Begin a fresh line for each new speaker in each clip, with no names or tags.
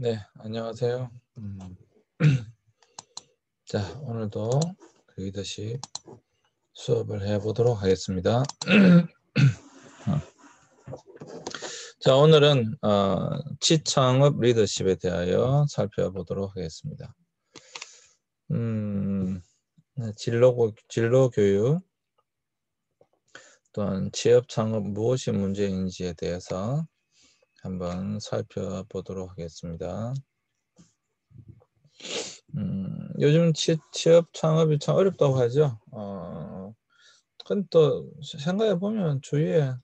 네, 안녕하세요. 자, 오늘도 리더십 수업을 해보도록 하겠습니다. 자, 오늘은 취창업 리더십에 대하여 살펴보도록 하겠습니다. 네, 진로 교육 또한 취업 창업 무엇이 문제인지에 대해서 한번 살펴보도록 하겠습니다. 요즘 취업 창업이 참 어렵다고 하죠. 근데 또 생각해 보면 주위에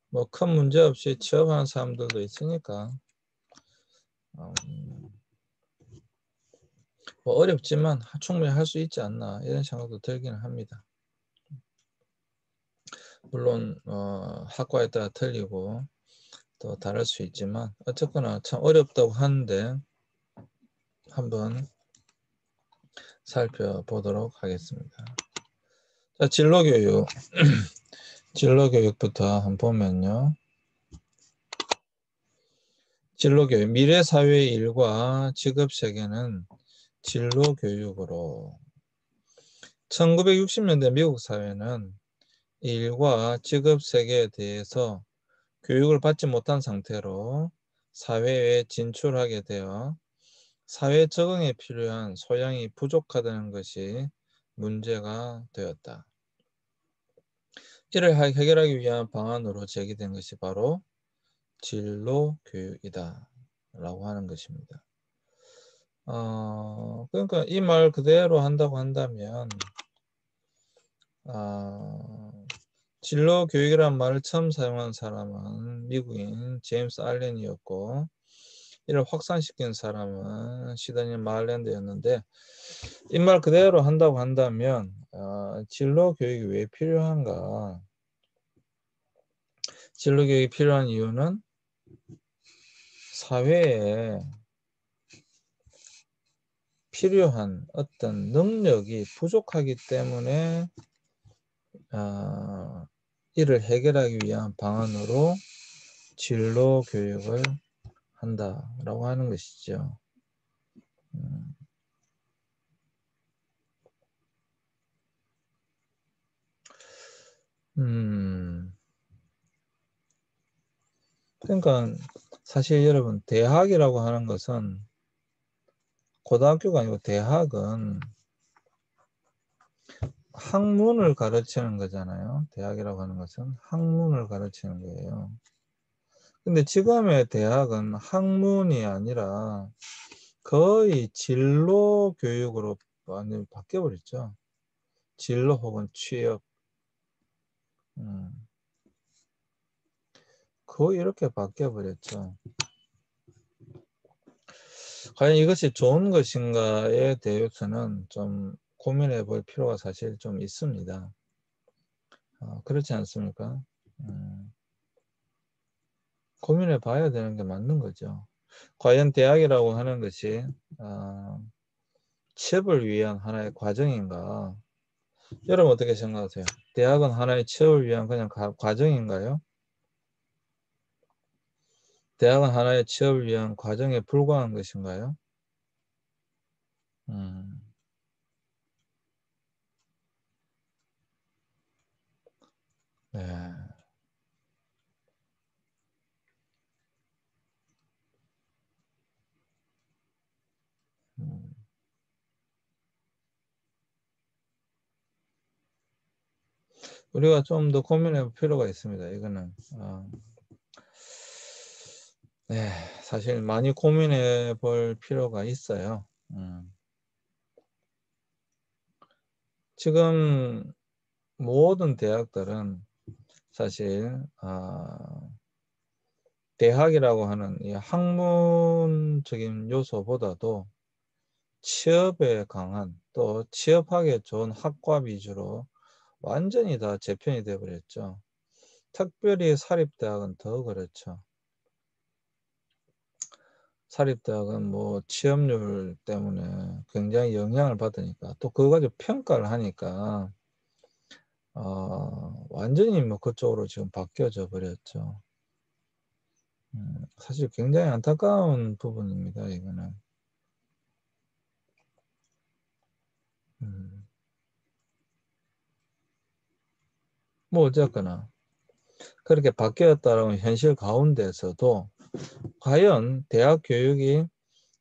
뭐 큰 문제 없이 취업하는 사람들도 있으니까 뭐 어렵지만 충분히 할 수 있지 않나 이런 생각도 들기는 합니다. 물론 학과에 따라 틀리고 또 다를 수 있지만 어쨌거나 참 어렵다고 하는데 한번 살펴보도록 하겠습니다. 자, 진로교육 진로교육부터 한번 보면요. 진로교육 미래 사회의 일과 직업 세계는 진로교육으로 1960년대 미국 사회는 일과 직업 세계에 대해서 교육을 받지 못한 상태로 사회에 진출하게 되어 사회 적응에 필요한 소양이 부족하다는 것이 문제가 되었다. 이를 해결하기 위한 방안으로 제기된 것이 바로 진로교육이다 라고 하는 것입니다. 그러니까 이 말 그대로 한다고 한다면 진로교육이라는 말을 처음 사용한 사람은 미국인 제임스 알렌이었고 이를 확산시킨 사람은 시드니 말랜드였는데 이 말 그대로 한다고 한다면 진로교육이 왜 필요한가? 진로교육이 필요한 이유는 사회에 필요한 어떤 능력이 부족하기 때문에 이를 해결하기 위한 방안으로 진로교육을 한다라고 하는 것이죠. 그러니까 사실 여러분 대학이라고 하는 것은 고등학교가 아니고 대학은 학문을 가르치는 거잖아요. 대학이라고 하는 것은 학문을 가르치는 거예요. 근데 지금의 대학은 학문이 아니라 거의 진로 교육으로 완전히 바뀌어버렸죠. 진로 혹은 취업. 거의 이렇게 바뀌어버렸죠. 과연 이것이 좋은 것인가에 대해서는 좀 고민해 볼 필요가 사실 좀 있습니다. 그렇지 않습니까? 고민해 봐야 되는 게 맞는 거죠. 과연 대학이라고 하는 것이 취업을 위한 하나의 과정인가? 여러분 어떻게 생각하세요? 대학은 하나의 취업을 위한 그냥 과정인가요? 대학은 하나의 취업을 위한 과정에 불과한 것인가요? 네. 우리가 좀 더 고민해 볼 필요가 있습니다. 이거는 네, 사실 많이 고민해 볼 필요가 있어요. 지금 모든 대학들은 사실 대학이라고 하는 이 학문적인 요소보다도 취업에 강한 또 취업하기 좋은 학과 위주로 완전히 다 재편이 되어 버렸죠. 특별히 사립대학은 더 그렇죠. 사립대학은 뭐 취업률 때문에 굉장히 영향을 받으니까 또 그거 가지고 평가를 하니까 완전히 뭐 그쪽으로 지금 바뀌어져 버렸죠. 사실 굉장히 안타까운 부분입니다. 이거는. 뭐 어쨌거나 그렇게 바뀌었다라는 현실 가운데서도 과연 대학 교육이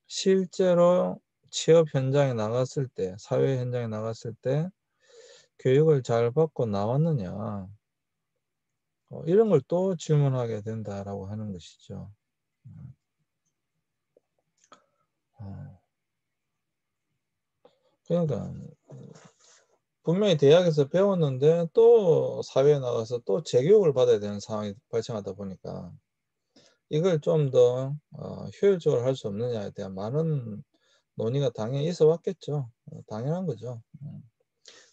실제로 취업 현장에 나갔을 때, 사회 현장에 나갔을 때 교육을 잘 받고 나왔느냐, 이런 걸 또 질문하게 된다라고 하는 것이죠. 그러니까 분명히 대학에서 배웠는데 또 사회에 나가서 또 재교육을 받아야 되는 상황이 발생하다 보니까 이걸 좀 더 효율적으로 할 수 없느냐에 대한 많은 논의가 당연히 있어 왔겠죠. 당연한 거죠.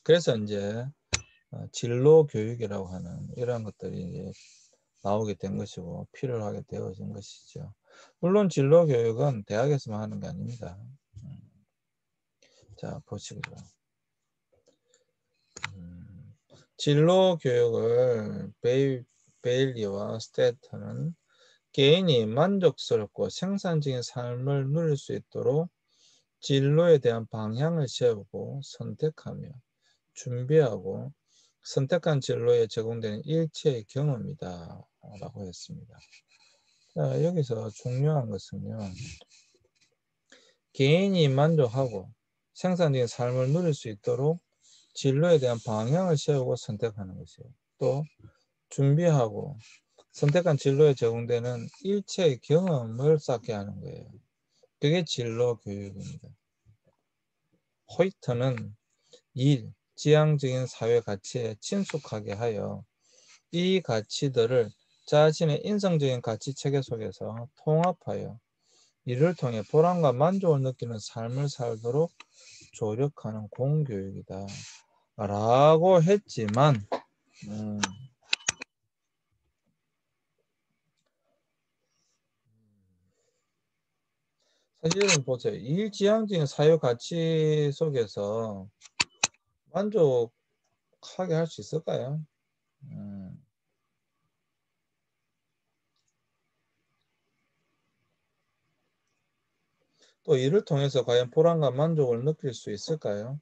그래서 이제 진로 교육이라고 하는 이러한 것들이 이제 나오게 된 것이고 필요하게 되어진 것이죠. 물론 진로 교육은 대학에서만 하는 게 아닙니다. 자, 보시고요. 진로 교육을 베일리와 스테터는 개인이 만족스럽고 생산적인 삶을 누릴 수 있도록 진로에 대한 방향을 세우고 선택하며 준비하고 선택한 진로에 제공되는 일체의 경험이다 라고 했습니다. 자, 여기서 중요한 것은요, 개인이 만족하고 생산적인 삶을 누릴 수 있도록 진로에 대한 방향을 세우고 선택하는 것이에요. 또 준비하고 선택한 진로에 제공되는 일체의 경험을 쌓게 하는 거예요. 그게 진로 교육입니다. 호이트는 일, 지향적인 사회 가치에 친숙하게 하여 이 가치들을 자신의 인성적인 가치 체계 속에서 통합하여 이를 통해 보람과 만족을 느끼는 삶을 살도록 조력하는 공교육이다 라고 했지만 사실은 보세요. 일지향적인 사회 가치 속에서 만족하게 할 수 있을까요? 또 이를 통해서 과연 보람과 만족을 느낄 수 있을까요?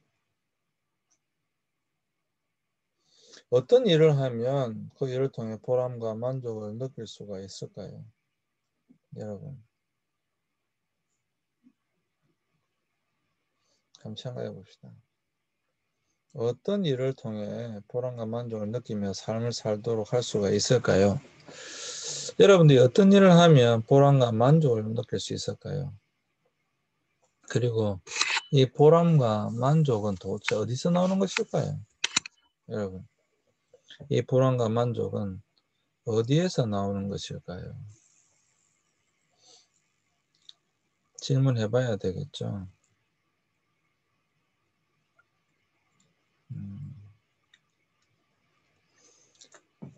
어떤 일을 하면 그 일을 통해 보람과 만족을 느낄 수가 있을까요? 여러분, 한번 생각해 봅시다. 어떤 일을 통해 보람과 만족을 느끼며 삶을 살도록 할 수가 있을까요? 여러분들이 어떤 일을 하면 보람과 만족을 느낄 수 있을까요? 그리고 이 보람과 만족은 도대체 어디서 나오는 것일까요? 여러분, 이 보람과 만족은 어디에서 나오는 것일까요? 질문해 봐야 되겠죠.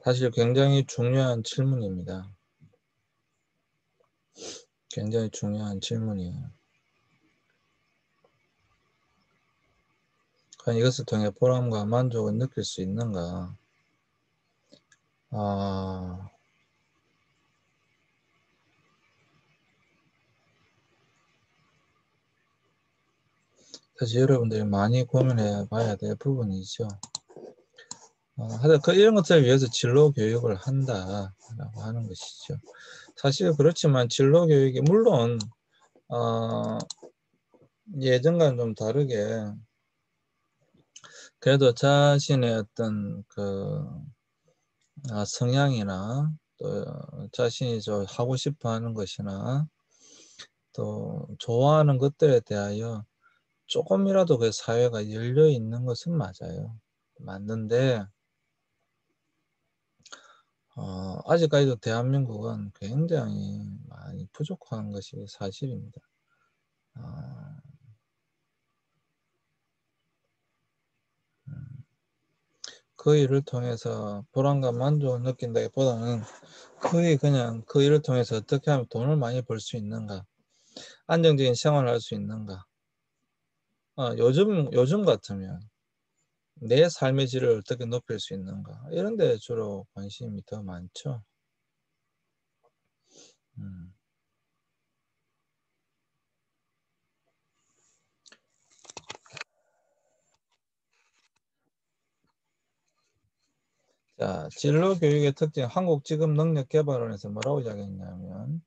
사실 굉장히 중요한 질문입니다. 굉장히 중요한 질문이에요. 과연 이것을 통해 보람과 만족을 느낄 수 있는가? 사실 여러분들이 많이 고민해 봐야 될 부분이죠. 하여튼 이런 것들을 위해서 진로 교육을 한다라고 하는 것이죠. 사실 그렇지만 진로 교육이 물론 예전과는 좀 다르게 그래도 자신의 어떤 그 성향이나 또 자신이 좀 하고 싶어 하는 것이나 또 좋아하는 것들에 대하여 조금이라도 그 사회가 열려 있는 것은 맞아요. 맞는데 아직까지도 대한민국은 굉장히 많이 부족한 것이 사실입니다. 그 일을 통해서 보람과 만족을 느낀다기보다는 거의 그냥 그 일을 통해서 어떻게 하면 돈을 많이 벌 수 있는가, 안정적인 생활을 할 수 있는가. 요즘 같으면 내 삶의 질을 어떻게 높일 수 있는가, 이런 데 주로 관심이 더 많죠. 자, 진로교육의 특징, 한국직업능력개발원에서 뭐라고 이야기했냐면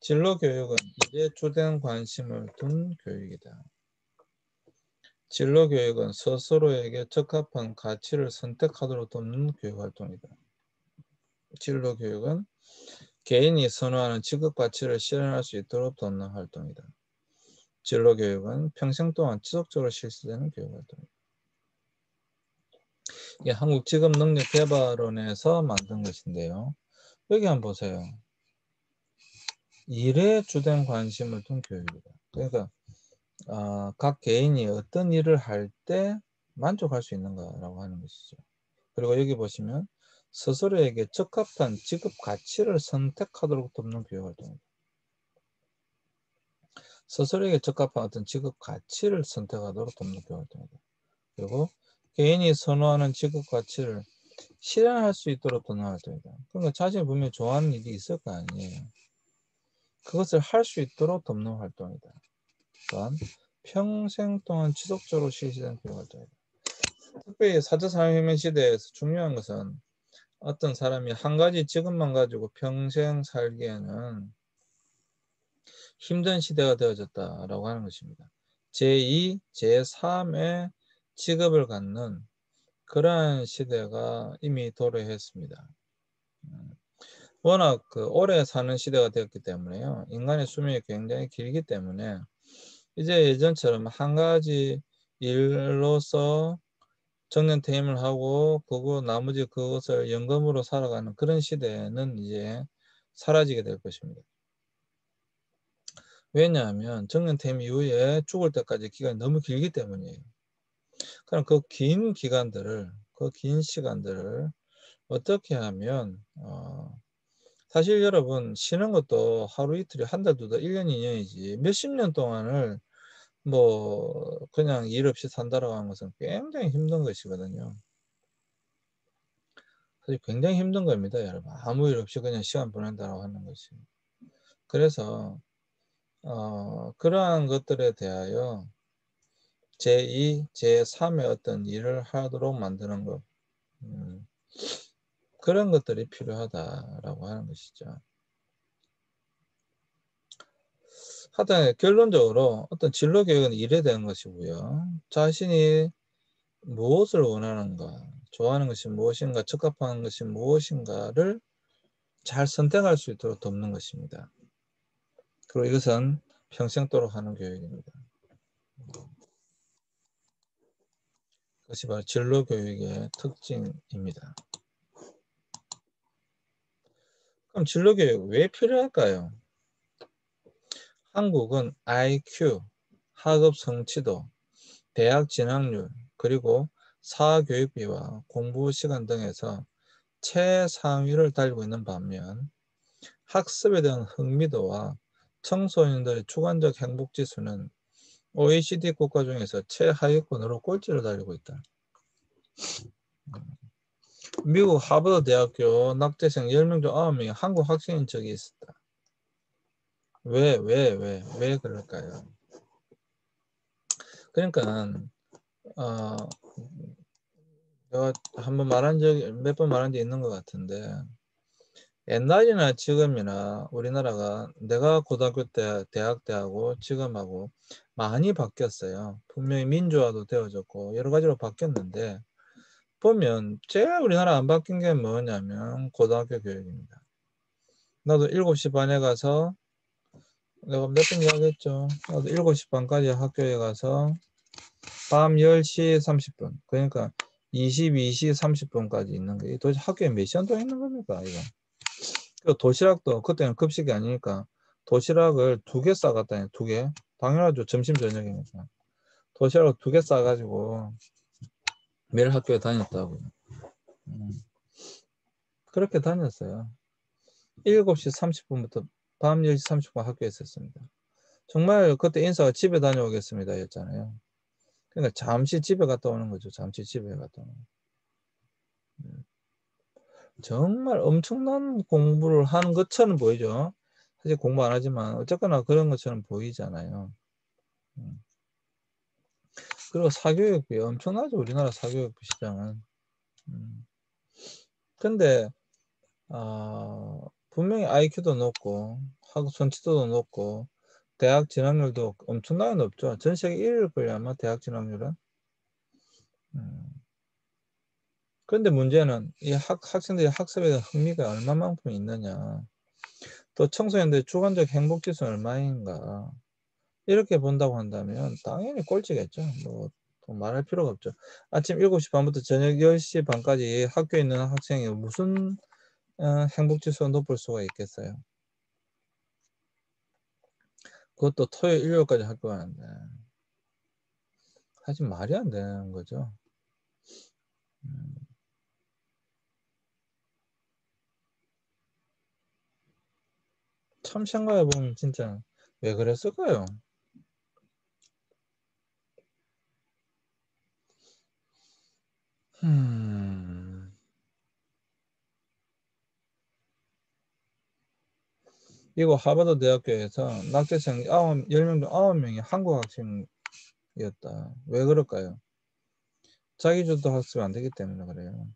진로교육은 일에 주된 관심을 둔 교육이다. 진로교육은 스스로에게 적합한 가치를 선택하도록 돕는 교육활동이다. 진로교육은 개인이 선호하는 직업 가치를 실현할 수 있도록 돕는 활동이다. 진로교육은 평생 동안 지속적으로 실시되는 교육활동이다. 이게 한국직업능력개발원에서 만든 것인데요. 여기 한번 보세요. 일에 주된 관심을 둔 교육이다. 그러니까 각 개인이 어떤 일을 할 때 만족할 수 있는가라고 하는 것이죠. 그리고 여기 보시면 스스로에게 적합한 직업 가치를 선택하도록 돕는 교육활동입니다. 스스로에게 적합한 어떤 직업 가치를 선택하도록 돕는 교육활동입니다. 그리고 개인이 선호하는 직업 가치를 실현할 수 있도록 돕는 활동이다. 그러니까 자신이 분명히 좋아하는 일이 있을 거 아니에요. 그것을 할 수 있도록 돕는 활동이다. 또한 평생 동안 지속적으로 실시되는 교육활동이다. 특별히 4차 산업혁명 시대에서 중요한 것은 어떤 사람이 한 가지 직업만 가지고 평생 살기에는 힘든 시대가 되어졌다라고 하는 것입니다. 제2, 제3의 직업을 갖는 그러한 시대가 이미 도래했습니다. 워낙 오래 사는 시대가 되었기 때문에요. 인간의 수명이 굉장히 길기 때문에 이제 예전처럼 한 가지 일로서 정년퇴임을 하고 그거 나머지 그것을 연금으로 살아가는 그런 시대는 이제 사라지게 될 것입니다. 왜냐하면 정년퇴임 이후에 죽을 때까지 기간이 너무 길기 때문이에요. 그럼 그 긴 기간들을, 그 긴 시간들을 어떻게 하면 사실 여러분 쉬는 것도 하루 이틀이 한 달, 두 달, 1년, 2년이지 몇십 년 동안을 뭐 그냥 일 없이 산다라고 하는 것은 굉장히 힘든 것이거든요. 사실 굉장히 힘든 겁니다, 여러분. 아무 일 없이 그냥 시간 보낸다라고 하는 것이. 그래서 그러한 것들에 대하여 제2, 제3의 어떤 일을 하도록 만드는 것, 그런 것들이 필요하다라고 하는 것이죠. 하여튼 결론적으로 어떤 진로 계획은 일에 대한 것이고요. 자신이 무엇을 원하는가, 좋아하는 것이 무엇인가, 적합한 것이 무엇인가를 잘 선택할 수 있도록 돕는 것입니다. 그리고 이것은 평생도록 하는 교육입니다. 그것이 바로 진로 교육의 특징입니다. 그럼 진로 교육 왜 필요할까요? 한국은 IQ, 학업 성취도, 대학 진학률, 그리고 사교육비와 공부 시간 등에서 최상위를 달리고 있는 반면 학습에 대한 흥미도와 청소년들의 주관적 행복 지수는 OECD 국가 중에서 최하위권으로 꼴찌를 달리고 있다. 미국 하버드 대학교 낙제생 10명 중 9명이 한국 학생인 적이 있었다. 왜 그럴까요? 그러니까 내가 한번 말한 적이 몇 번 말한 적이 있는 것 같은데 옛날이나 지금이나 우리나라가 내가 고등학교 때 대학 때하고 지금하고 많이 바뀌었어요. 분명히 민주화도 되어졌고 여러 가지로 바뀌었는데 보면 제일 우리나라 안 바뀐 게 뭐냐면 고등학교 교육입니다. 나도 7시 반에 가서 내가 몇 번 이야기했죠. 나도 7시 반까지 학교에 가서 밤 10시 30분 그러니까 22시 30분까지 있는 게 도대체 학교에 몇 시간 동안 있는 겁니까 이거. 그 도시락도 그때는 급식이 아니니까 도시락을 2개 싸갔다니 2개. 당연하죠. 점심 저녁이니까. 도시락을 2개 싸가지고 매일 학교에 다녔다고요. 그렇게 다녔어요. 7시 30분부터 밤 10시 30분 학교에 있었습니다. 정말 그때 인사가 집에 다녀오겠습니다 였잖아요. 그러니까 잠시 집에 갔다 오는 거죠. 잠시 집에 갔다 오는 거. 정말 엄청난 공부를 하는 것처럼 보이죠. 사실 공부 안 하지만 어쨌거나 그런 것처럼 보이잖아요. 그리고 사교육비 엄청나죠. 우리나라 사교육비 시장은. 근데 분명히 IQ도 높고 학업 성취도도 높고 대학 진학률도 엄청나게 높죠. 전 세계 1위일 거예요 아마 대학 진학률은. 그런데 문제는 이 학생들이 학습에 대한 흥미가 얼마만큼 있느냐, 또 청소년들의 주관적 행복지수는 얼마인가, 이렇게 본다고 한다면 당연히 꼴찌겠죠. 뭐 더 말할 필요가 없죠. 아침 7시 반부터 저녁 10시 반까지 학교에 있는 학생이 무슨 행복지수가 높을 수가 있겠어요. 그것도 토요일 일요일까지 학교 가는데 사실 말이 안 되는 거죠. 참 생각해보면 진짜 왜 그랬을까요? 이거 하버드 대학교에서 낙제생 10명 중 9명이 한국 학생이었다. 왜 그럴까요? 자기주도 학습이 안 되기 때문에 그래요.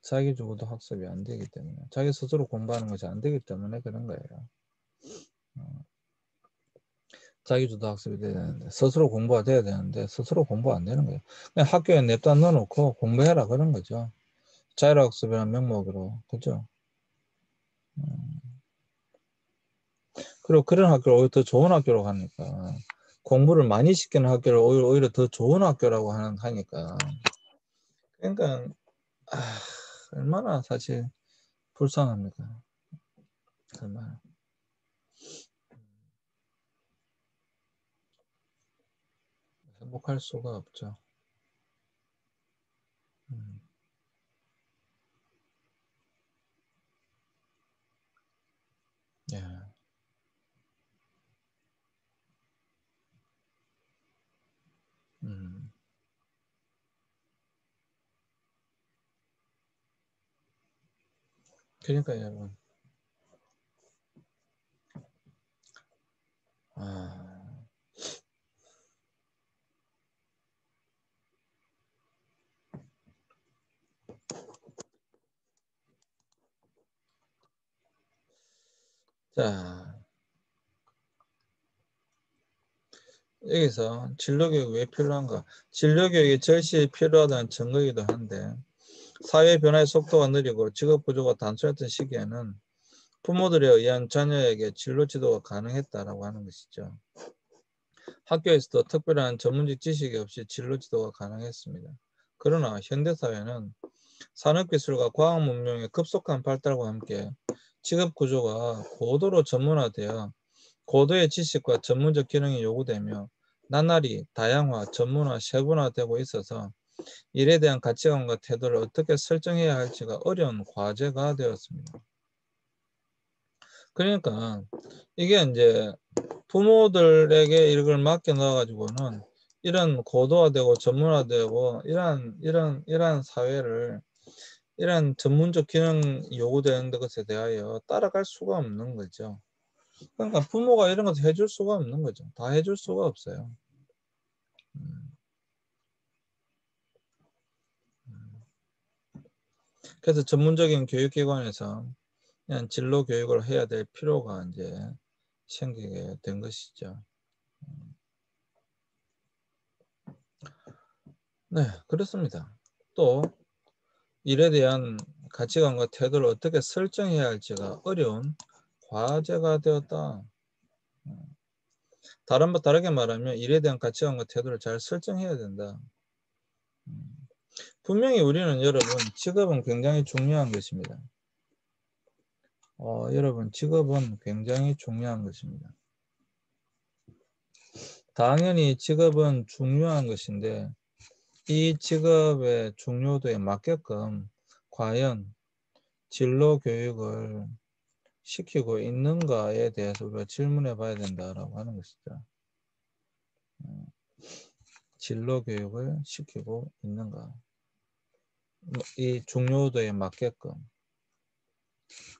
자기주도 학습이 안 되기 때문에, 자기 스스로 공부하는 것이 안 되기 때문에 그런 거예요. 자기주도 학습이 돼야 되는데, 스스로 공부가 돼야 되는데 스스로 공부 안 되는 거예요. 그냥 학교에 냅다 넣어놓고 공부해라 그런 거죠. 자율학습이라는 명목으로. 그죠? 그리고 그런 학교를 오히려 더 좋은 학교로 가니까, 공부를 많이 시키는 학교를 오히려 더 좋은 학교라고 하니까. 그러니까 얼마나 사실 불쌍합니까? 얼마나 행복할 수가 없죠. 음, 예, 음, 그러니까 여러분, 아, 자, 여기서 진로교육 왜 필요한가? 진로교육이 절실히 필요하다는 증거이기도 한데, 사회 변화의 속도가 느리고 직업 구조가 단순했던 시기에는 부모들에 의한 자녀에게 진로 지도가 가능했다라고 하는 것이죠. 학교에서도 특별한 전문직 지식이 없이 진로 지도가 가능했습니다. 그러나 현대사회는 산업기술과 과학문명의 급속한 발달과 함께 직업 구조가 고도로 전문화되어 고도의 지식과 전문적 기능이 요구되며 나날이 다양화, 전문화, 세분화되고 있어서 일에 대한 가치관과 태도를 어떻게 설정해야 할지가 어려운 과제가 되었습니다. 그러니까 이게 이제 부모들에게 이걸 맡겨 놔가지고는 이런 고도화되고 전문화되고 이런 사회를, 이런 전문적 기능 요구되는 것에 대하여 따라갈 수가 없는 거죠. 그러니까 부모가 이런 것을 해줄 수가 없는 거죠. 다 해줄 수가 없어요. 그래서 전문적인 교육기관에서 그냥 진로 교육을 해야 될 필요가 이제 생기게 된 것이죠. 네, 그렇습니다. 또 일에 대한 가치관과 태도를 어떻게 설정해야 할지가 어려운 과제가 되었다. 다르게 말하면 일에 대한 가치관과 태도를 잘 설정해야 된다. 분명히 우리는 여러분 직업은 굉장히 중요한 것입니다. 여러분 직업은 굉장히 중요한 것입니다. 당연히 직업은 중요한 것인데 이 직업의 중요도에 맞게끔 과연 진로 교육을 시키고 있는가에 대해서 우리가 질문해 봐야 된다라고 하는 것이죠. 진로 교육을 시키고 있는가. 이 중요도에 맞게끔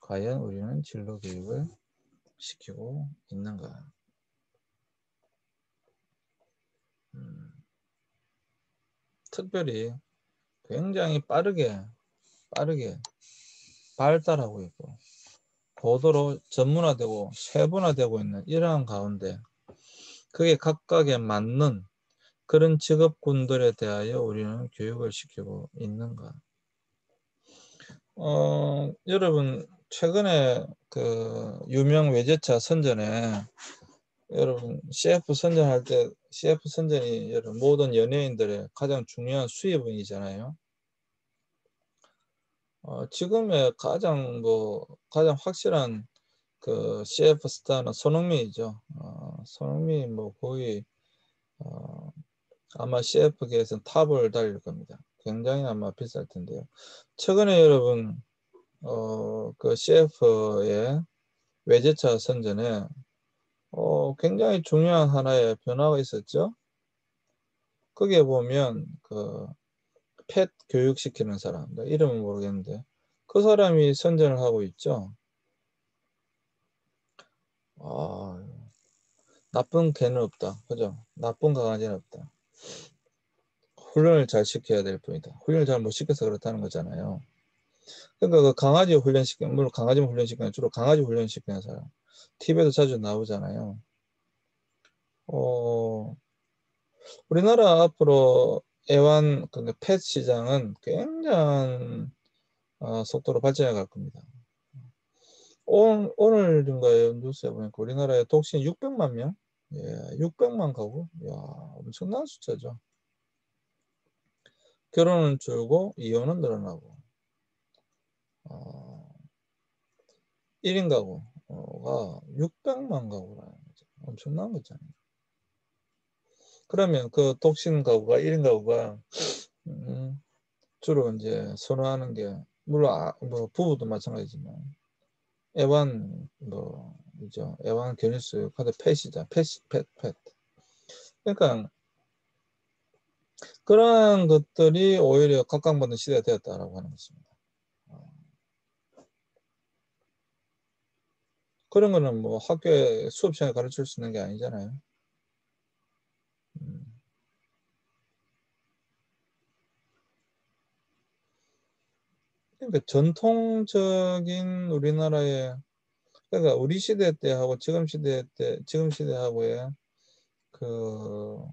과연 우리는 진로 교육을 시키고 있는가. 특별히 굉장히 빠르게 발달하고 있고 고도로 전문화되고 세분화되고 있는 이러한 가운데 그게 각각에 맞는 그런 직업군들에 대하여 우리는 교육을 시키고 있는가. 여러분 최근에 그 유명 외제차 선전에 여러분 CF 선전할 때 CF 선전이 여러분 모든 연예인들의 가장 중요한 수입원이잖아요. 지금의 가장 확실한 그 CF 스타는 손흥민이죠. 손흥민이 뭐 거의 아마 CF계에서는 탑을 달릴 겁니다. 굉장히 아마 비쌀 텐데요. 최근에 여러분 그 CF의 외제차 선전에 굉장히 중요한 하나의 변화가 있었죠. 거기에 보면 그 펫 교육시키는 사람, 이름은 모르겠는데 그 사람이 선전을 하고 있죠. 나쁜 개는 없다. 그죠? 나쁜 강아지는 없다. 훈련을 잘 시켜야 될 뿐이다. 훈련을 잘 못 시켜서 그렇다는 거잖아요. 그러니까 그 강아지 훈련시키는, 물론 강아지만 훈련시키는 주로 강아지 훈련시키는 사람. TV에도 자주 나오잖아요. 우리나라 앞으로 펫 시장은 굉장한 속도로 발전해 갈 겁니다. 오늘인가요? 뉴스에 보니까 우리나라의 독신 600만 명? 예, 600만 가구? 이야, 엄청난 숫자죠. 결혼은 줄고 이혼은 늘어나고 1인 가구가 600만 가구라는 거죠. 엄청난 거잖아요. 그러면 그 독신 가구가 1인 가구가 주로 이제 선호하는 게 물론 뭐 부부도 마찬가지지만 애완 견일수 카드 펫이자 펫. 그러니까 그러한 것들이 오히려 각광받는 시대가 되었다라고 하는 것입니다. 그런 거는 뭐 학교에 수업 시간에 가르칠 수 있는 게 아니잖아요. 그러니까 전통적인 우리나라의 그러니까 우리 시대 때하고 지금 시대하고의 그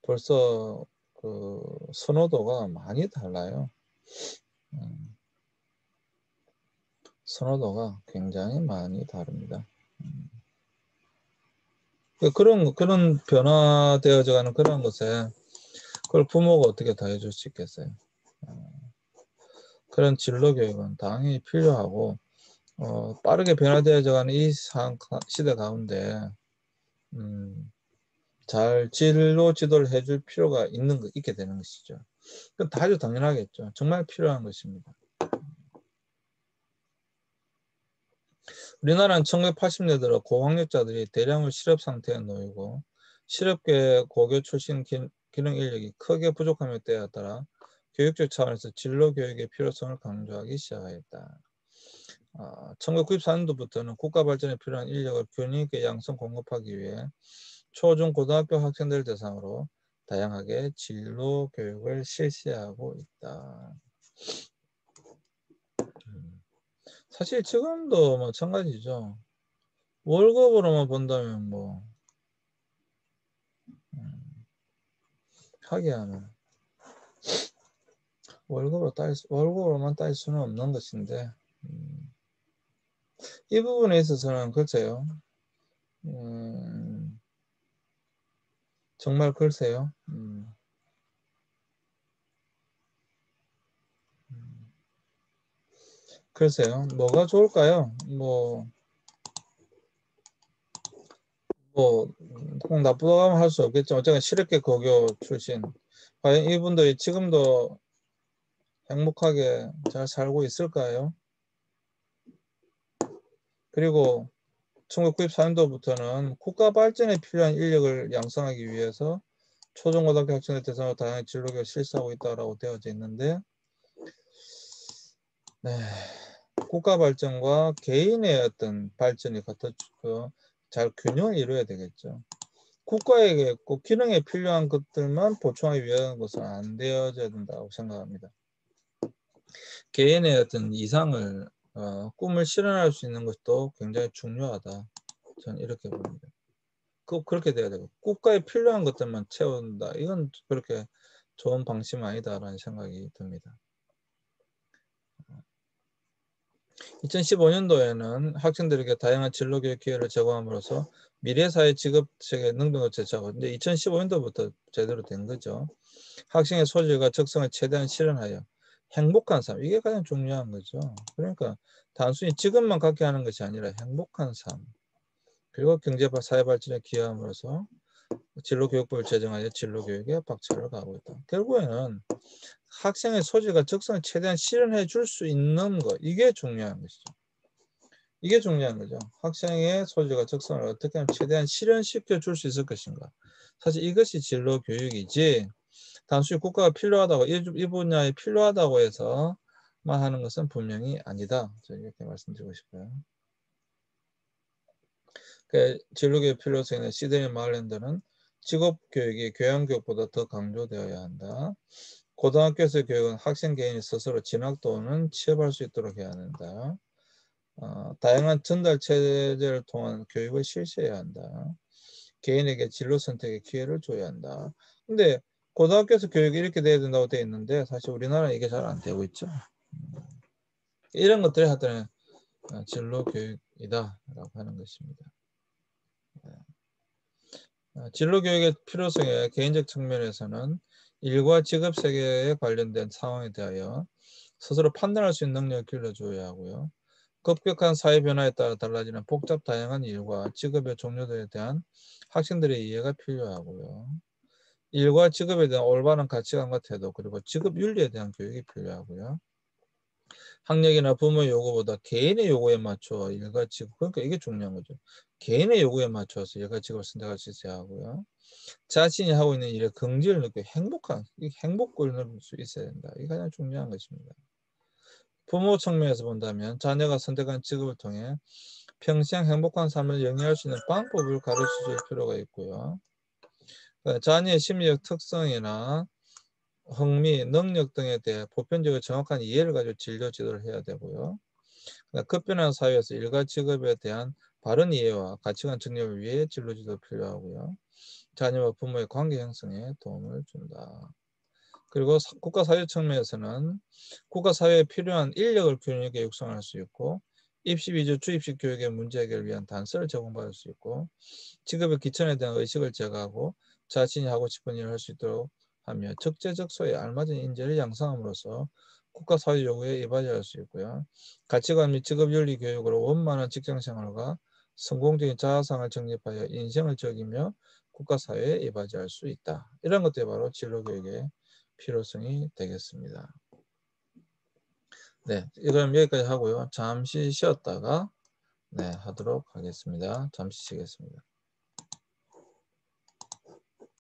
벌써 그 선호도가 많이 달라요. 선호도가 굉장히 많이 다릅니다. 그런 변화되어져 가는 그런 것에 그걸 부모가 어떻게 다 해줄 수 있겠어요. 그런 진로 교육은 당연히 필요하고 빠르게 변화되어져 가는 이 시대 가운데 잘 진로 지도를 해줄 필요가 있게 되는 것이죠. 그건 아주 당연하겠죠. 정말 필요한 것입니다. 우리나라는 1980년대 들어 고학력자들이 대량을 실업 상태에 놓이고 실업계 고교 출신 기능 인력이 크게 부족함에 따라 교육적 차원에서 진로 교육의 필요성을 강조하기 시작하였다. 1994년도부터는 국가 발전에 필요한 인력을 균형 있게 양성 공급하기 위해 초중 고등학교 학생들 대상으로 다양하게 진로 교육을 실시하고 있다. 사실 지금도 마찬가지죠. 월급으로만 본다면 하기야는 월급으로만 딸 수는 없는 것인데 이 부분에 있어서는 글쎄요. 정말 글쎄요. 글쎄요. 뭐가 좋을까요? 꼭 나쁘다고 할 수 없겠죠. 어쨌든 실업계 고교 출신. 과연 이분들이 지금도 행복하게 잘 살고 있을까요? 그리고 1994년도부터는 국가 발전에 필요한 인력을 양성하기 위해서 초중고등학교 학생들 대상으로 다양한 진로교육을 실시하고 있다고 되어져 있는데 국가 발전과 개인의 어떤 발전이 잘 균형을 이루어야 되겠죠. 국가에게 꼭 기능에 필요한 것들만 보충하기 위한 것은 안 되어져야 된다고 생각합니다. 개인의 어떤 이상을 꿈을 실현할 수 있는 것도 굉장히 중요하다. 저는 이렇게 봅니다. 그렇게 돼야 되고 국가에 필요한 것들만 채운다. 이건 그렇게 좋은 방식은 아니다라는 생각이 듭니다. 2015년도에는 학생들에게 다양한 진로교육 기회를 제공함으로써 미래사회 직업체계 능동을 제시하고 이제 2015년도부터 제대로 된 거죠. 학생의 소질과 적성을 최대한 실현하여 행복한 삶, 이게 가장 중요한 거죠. 그러니까 단순히 직업만 갖게 하는 것이 아니라 행복한 삶, 그리고 경제와 사회 발전에 기여함으로써 진로교육부를 제정하여 진로교육에 박차를 가하고 있다. 결국에는 학생의 소질과 적성을 최대한 실현해 줄 수 있는 것, 이게 중요한 것이죠. 이게 중요한 거죠. 학생의 소질과 적성을 어떻게 하면 최대한 실현시켜 줄 수 있을 것인가. 사실 이것이 진로교육이지 단순히 국가가 필요하다고 이 분야에 필요하다고 해서만 하는 것은 분명히 아니다. 저는 이렇게 말씀드리고 싶어요. 진로교육 필요성에는 시드니 말랜드는 직업교육이 교양교육보다 더 강조되어야 한다. 고등학교에서 교육은 학생 개인이 스스로 진학 또는 취업할 수 있도록 해야 한다. 다양한 전달 체제를 통한 교육을 실시해야 한다. 개인에게 진로 선택의 기회를 줘야 한다. 근데 고등학교에서 교육이 이렇게 돼야 된다고 되어 있는데 사실 우리나라는 이게 잘 안 되고 있죠. 이런 것들이 하여튼 진로 교육이다라고 하는 것입니다. 진로 교육의 필요성의 개인적 측면에서는 일과 직업 세계에 관련된 상황에 대하여 스스로 판단할 수 있는 능력을 길러줘야 하고요. 급격한 사회 변화에 따라 달라지는 복잡 다양한 일과 직업의 종류들에 대한 학생들의 이해가 필요하고요. 일과 직업에 대한 올바른 가치관과 태도, 그리고 직업 윤리에 대한 교육이 필요하고요. 학력이나 부모의 요구보다 개인의 요구에 맞춰 일과 직업, 그러니까 이게 중요한 거죠. 개인의 요구에 맞춰서 일과 직업을 선택할 수 있어야 하고요. 자신이 하고 있는 일에 긍지를 느끼고 행복을 누릴 수 있어야 된다. 이게 가장 중요한 것입니다. 부모 측면에서 본다면 자녀가 선택한 직업을 통해 평생 행복한 삶을 영위할 수 있는 방법을 가르쳐줄 필요가 있고요. 자녀의 심리적 특성이나 흥미, 능력 등에 대해 보편적으로 정확한 이해를 가지고 진로 지도를 해야 되고요. 급변한 사회에서 일과 직업에 대한 바른 이해와 가치관 정립을 위해 진로 지도 필요하고요. 자녀와 부모의 관계 형성에 도움을 준다. 그리고 국가사회 측면에서는 국가사회에 필요한 인력을 균형 있게 육성할 수 있고 입시 위주 주입식 교육의 문제 해결을 위한 단서를 제공받을 수 있고 직업의 기천에 대한 의식을 제거하고 자신이 하고 싶은 일을 할 수 있도록 하며 적재적소에 알맞은 인재를 양성함으로써 국가사회 요구에 이바지할 수 있고요. 가치관 및 직업윤리 교육으로 원만한 직장생활과 성공적인 자아상을 정립하여 인생을 즐기며 국가사회에 이바지할 수 있다. 이런 것들이 바로 진로교육의 필요성이 되겠습니다. 네, 그럼 여기까지 하고요. 잠시 쉬었다가 하도록 하겠습니다. 잠시 쉬겠습니다.